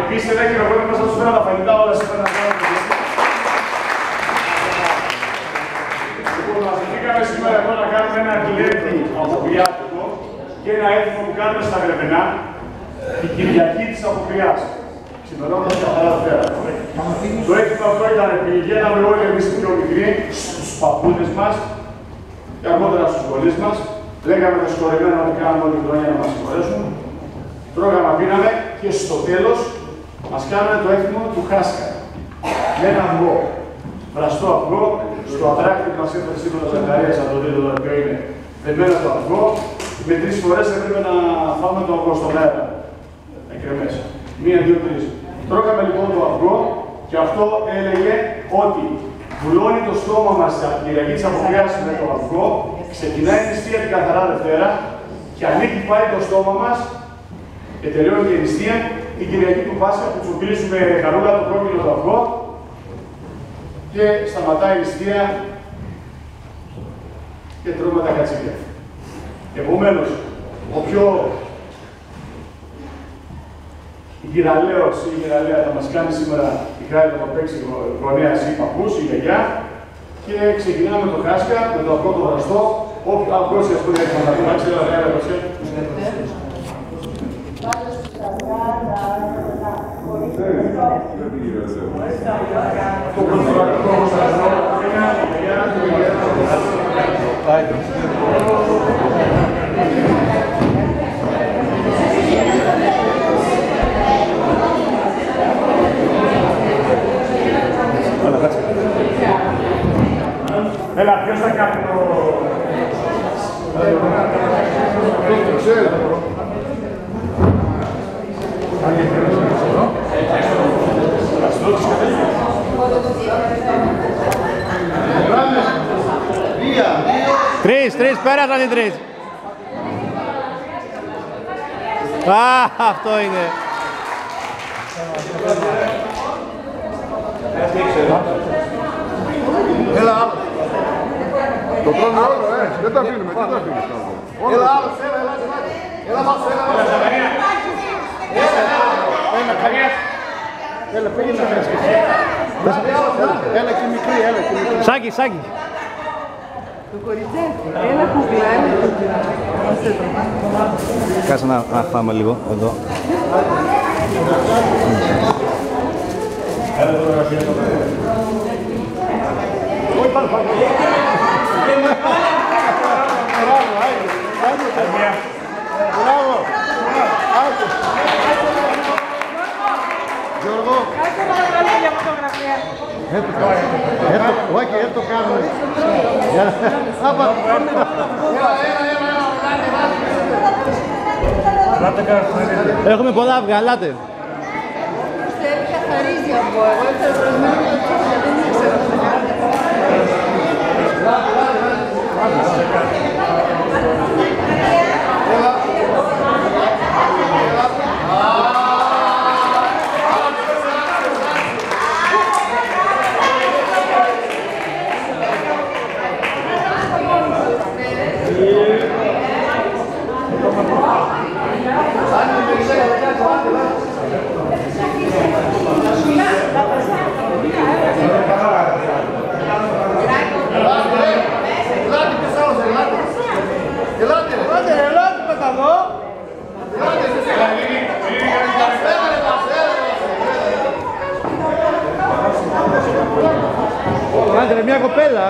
Επίσης ένα χειροκρότημα σας φέρω τα φαγητά όλα σήμερα να κάνουμε. Λοιπόν, μαζευτήκαμε σήμερα εδώ να κάνουμε ένα γλέντι αποκριάτικο και ένα έθιμο που κάνουμε στα Γρεβενά, την Κυριακή της Αποκριάς. Ξημερώνοντας καθαρά Δευτέρα. Το έθιμο αυτό ήταν πηγαίναμε όλοι εμείς οι πιο μικροί στους παππούδες μας και αργότερα στους γονείς μας. Λέγαμε τα συγχωρημένα ότι κάναμε όλη την χρονιά να μας συγχωρέσουν. Τρώγαμε, πίναμε και στο τέλος μας κάνανε το έθιμο του Χάσκα. Με ένα αυγό. Βραστό αυγό, στο ατράκτη που μας έφερε σήμερα ο Ζαχαρίας από το τρίτο το οποίο είναι δεμένο το αυγό. Με 3 φορές έπρεπε να φάμε το αυγό στον αέρα. Εκρεμές. 1, 2, 3. Τρώγαμε λοιπόν το αυγό και αυτό έλεγε ότι βουλώνει το στόμα μας στην Κυριακή της Αποκριάς με το αυγό, ξεκινάει η νηστεία την καθαρά Δευτέρα και ανοίγει πάλι το στόμα μας και τελειώνει η νηστεία την Κυριακή του Πάσχα που τσουμπίζουμε χαρούλα το κόκκινο το αυγό και σταματάει η νηστεία και τρώμε τα κατσίκια. Επομένως, ο πιο η γυραλέος ή η γυραλέα θα μας κάνει σήμερα η χάρη να το παίξει γονέας ή παππούς ή γιαγιά και ξεκινάμε το Χάσκα με το αυγό το βραστό. Όποιο αυγός ας πούμε έχει να πούμε, ξέρω να είναι προσέ. Έλα, ποιος θα κάνει το... Το ξέρω. Τρεις, πέρασαν οι 3. Αυτό είναι. Έλα, το τρώνε όλο, δεν τα αφήνουμε, δεν τα αφήνουμε. Έλα, άλλος, έλα, μας, έλα, πήγαινε να φέρεις και εσύ. Έλα και μικρή, έλα και μικρή. Σάκη. Το κοριτσάκι, έλα κουκλά, έλα κουκλά. Κάτσε να φάμε λίγο, εδώ. Έλα το γραφείο το παιδί. Όχι πάνω. Μπράβο! Γιώργο! Κάτσε παρακαλώ για φωτογραφία. Όχι, δεν το κάνουμε. Έχουμε πολλά αυγά, ελάτε. Θέλει καθαρίζει από εγώ, έφερα προσμένω να τσόφια, δεν ήξερα. Άντε, μια κοπέλα.